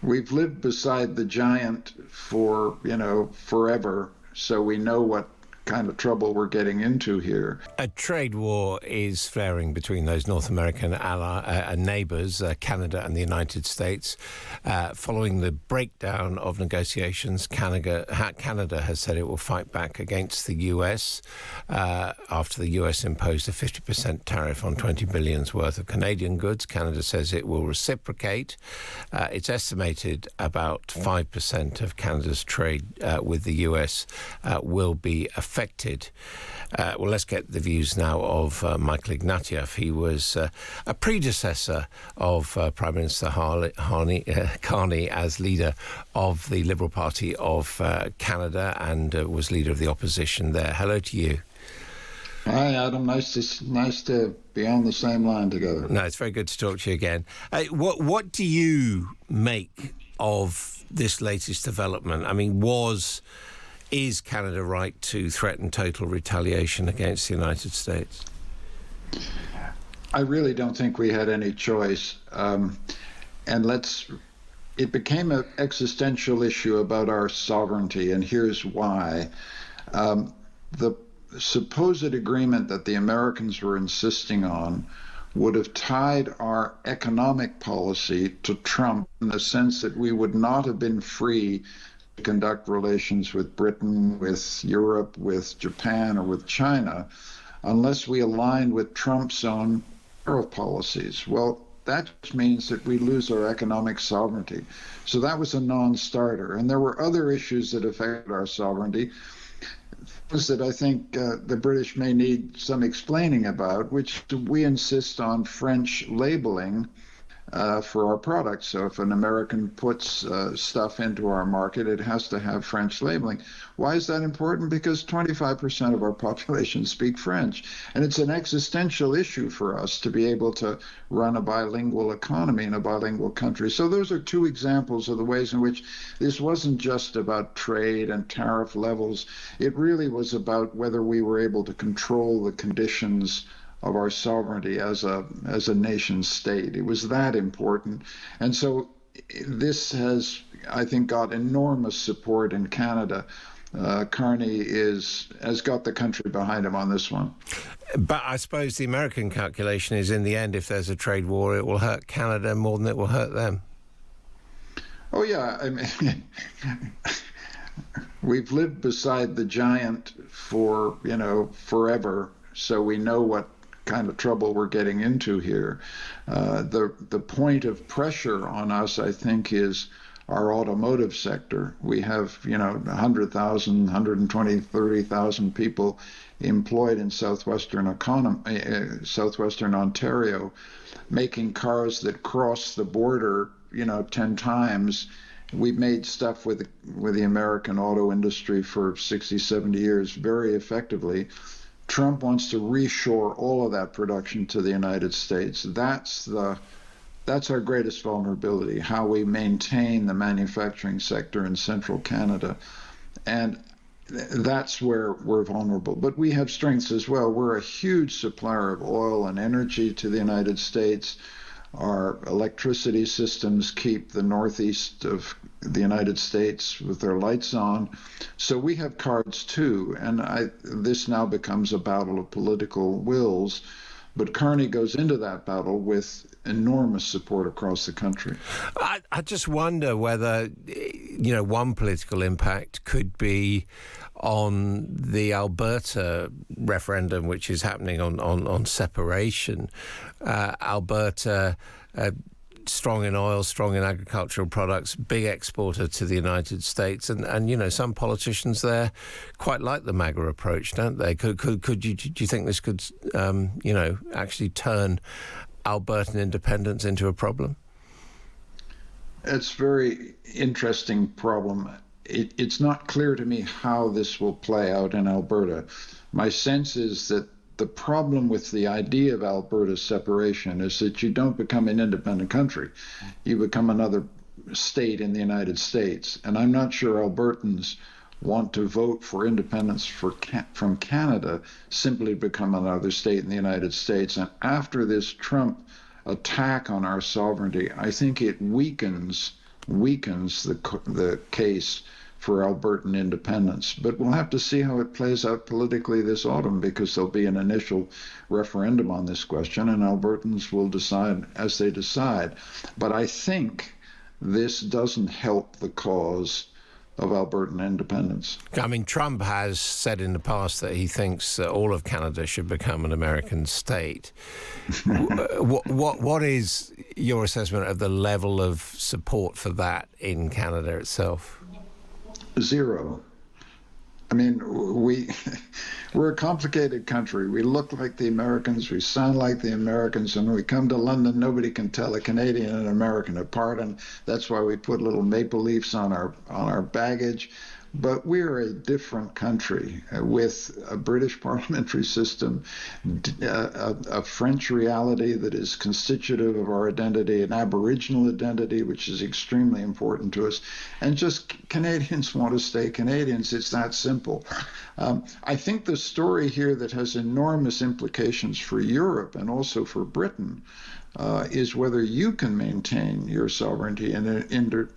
We've lived beside the giant for, forever, so we know what kind of trouble we're getting into here. A trade war is flaring between those North American neighbours, Canada and the United States. Following the breakdown of negotiations, Canada has said it will fight back against the US after the US imposed a 50% tariff on $20 billion worth of Canadian goods. Canada says it will reciprocate. It's estimated about 5% of Canada's trade with the US will be affected. Well, let's get the views now of Michael Ignatieff. He was a predecessor of Prime Minister Carney as leader of the Liberal Party of Canada and was leader of the opposition there. Hello to you. Hi, Adam. Nice to be on the same line together. No, it's very good to talk to you again. What do you make of this latest development? I mean, is Canada right to threaten total retaliation against the United States? I really don't think we had any choice. It became an existential issue about our sovereignty, and here's why. The supposed agreement that the Americans were insisting on would have tied our economic policy to Trump in the sense that we would not have been free conduct relations with Britain, with Europe, with Japan, or with China, unless we aligned with Trump's own tariff policies. Well, that means that we lose our economic sovereignty. So that was a non-starter. And there were other issues that affected our sovereignty, things that I think the British may need some explaining about, which we insist on French labeling for our products. So if an American puts stuff into our market, it has to have French labeling. Why is that important? Because 25% of our population speak French. And it's an existential issue for us to be able to run a bilingual economy in a bilingual country. So those are two examples of the ways in which this wasn't just about trade and tariff levels. It really was about whether we were able to control the conditions of our sovereignty as a nation state. It was that important. And so this has, I think, got enormous support in Canada. Carney has got the country behind him on this one. But I suppose the American calculation is, in the end, if there's a trade war, it will hurt Canada more than it will hurt them. Oh, yeah. I mean, we've lived beside the giant for, forever, so we know what kind of trouble we're getting into here. The point of pressure on us, I think, is our automotive sector. We have, 100,000, 120, 30,000 people employed in southwestern Ontario, making cars that cross the border, 10 times. We've made stuff with the American auto industry for 60, 70 years very effectively. Trump wants to reshore all of that production to the United States. That's our greatest vulnerability, how we maintain the manufacturing sector in central Canada. And that's where we're vulnerable. But we have strengths as well. We're a huge supplier of oil and energy to the United States. Our electricity systems keep the northeast of the United States with their lights on. So we have cards too, and this now becomes a battle of political wills. But Carney goes into that battle with enormous support across the country. I just wonder whether, one political impact could be on the Alberta referendum, which is happening on separation. Alberta, strong in oil, strong in agricultural products, big exporter to the United States, and some politicians there quite like the MAGA approach, don't they? Do you think this could actually turn Albertan independence into a problem? It's a very interesting problem. It's not clear to me how this will play out in Alberta. My sense is that the problem with the idea of Alberta's separation is that you don't become an independent country. You become another state in the United States. And I'm not sure Albertans want to vote for independence from Canada simply to become another state in the United States. And after this Trump attack on our sovereignty, I think it weakens weakens the case for Albertan independence. But we'll have to see how it plays out politically this autumn, because there'll be an initial referendum on this question, and Albertans will decide as they decide. But I think this doesn't help the cause of Albertan independence. I mean, Trump has said in the past that he thinks that all of Canada should become an American state. What is your assessment of the level of support for that in Canada itself? Zero. I mean, we're a complicated country. We look like the Americans, we sound like the Americans, and when we come to London, nobody can tell a Canadian and an American apart, and that's why we put little maple leafs on our baggage. But we're a different country with a British parliamentary system, a French reality that is constitutive of our identity, an Aboriginal identity, which is extremely important to us, and just Canadians want to stay Canadians. It's that simple. I think the story here that has enormous implications for Europe and also for Britain is whether you can maintain your sovereignty and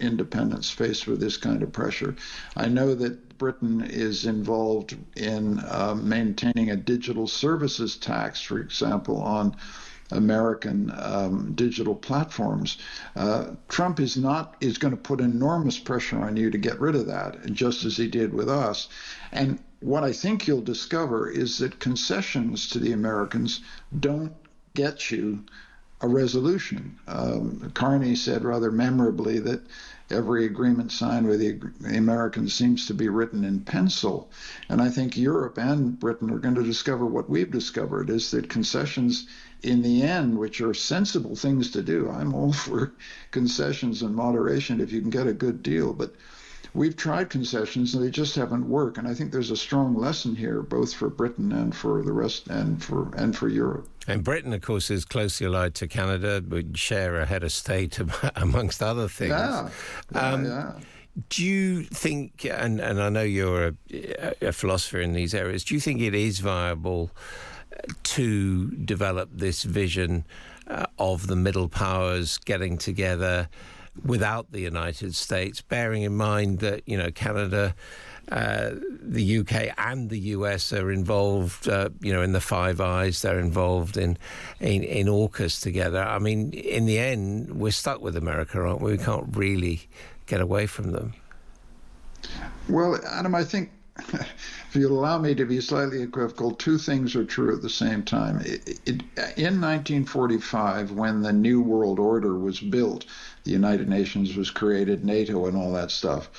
independence faced with this kind of pressure. I know that Britain is involved in maintaining a digital services tax, for example, on American digital platforms. Trump is going to put enormous pressure on you to get rid of that, just as he did with us. And what I think you'll discover is that concessions to the Americans don't get you a resolution. Carney said rather memorably that every agreement signed with the Americans seems to be written in pencil. And I think Europe and Britain are going to discover what we've discovered, is that concessions in the end, which are sensible things to do. I'm all for concessions and moderation if you can get a good deal, but we've tried concessions and they just haven't worked. And I think there's a strong lesson here, both for Britain and for the rest, and for Europe. And Britain, of course, is closely allied to Canada. We share a head of state, amongst other things. Yeah. Do you think, and I know you're a philosopher in these areas, do you think it is viable to develop this vision of the middle powers getting together without the United States, bearing in mind that, Canada, the UK and the US are involved, in the Five Eyes, they're involved in AUKUS together. I mean, in the end, we're stuck with America, aren't we? We can't really get away from them. Well, Adam, I think, if you'll allow me to be slightly equivocal, two things are true at the same time. In 1945, when the New World Order was built, the United Nations was created, NATO and all that stuff,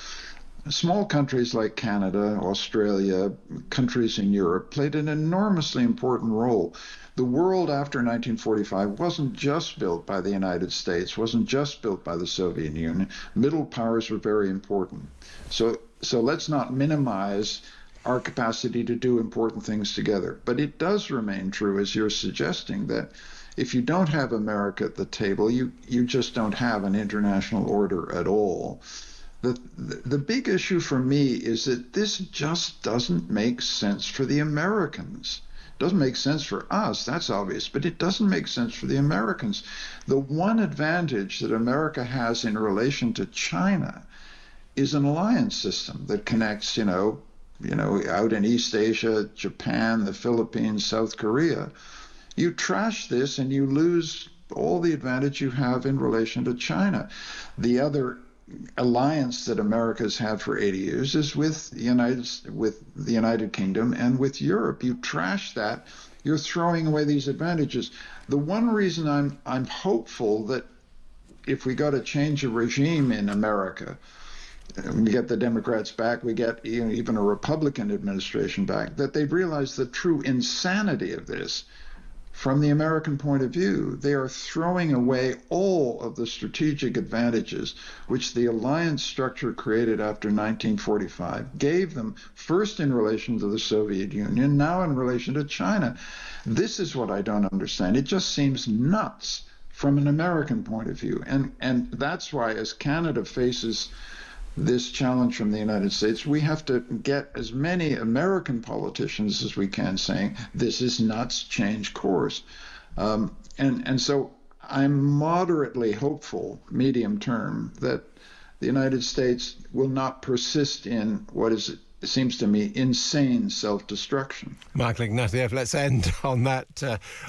small countries like Canada, Australia, countries in Europe played an enormously important role. The world after 1945 wasn't just built by the United States, wasn't just built by the Soviet Union. Middle powers were very important. So let's not minimize our capacity to do important things together. But it does remain true, as you're suggesting, that if you don't have America at the table, you just don't have an international order at all. The big issue for me is that this just doesn't make sense for the Americans. It doesn't make sense for us, that's obvious, but it doesn't make sense for the Americans. The one advantage that America has in relation to China is an alliance system that connects, out in East Asia, Japan, the Philippines, South Korea. You trash this and you lose all the advantage you have in relation to China. The other alliance that America's had for 80 years is with the United Kingdom and with Europe. You trash that, you're throwing away these advantages. The one reason I'm hopeful that if we got a change of regime in America, we get the Democrats back, we get even a Republican administration back, that they've realized the true insanity of this. From the American point of view, they are throwing away all of the strategic advantages which the alliance structure created after 1945 gave them, first in relation to the Soviet Union, now in relation to China. This is what I don't understand. It just seems nuts from an American point of view. And that's why, as Canada faces this challenge from the United States, we have to get as many American politicians as we can saying, this is nuts, change course. And so I'm moderately hopeful, medium term, that the United States will not persist in what is, it seems to me, insane self-destruction. Michael Ignatieff, let's end on that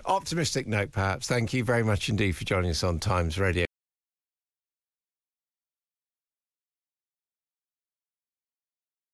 optimistic note, perhaps. Thank you very much indeed for joining us on Times Radio.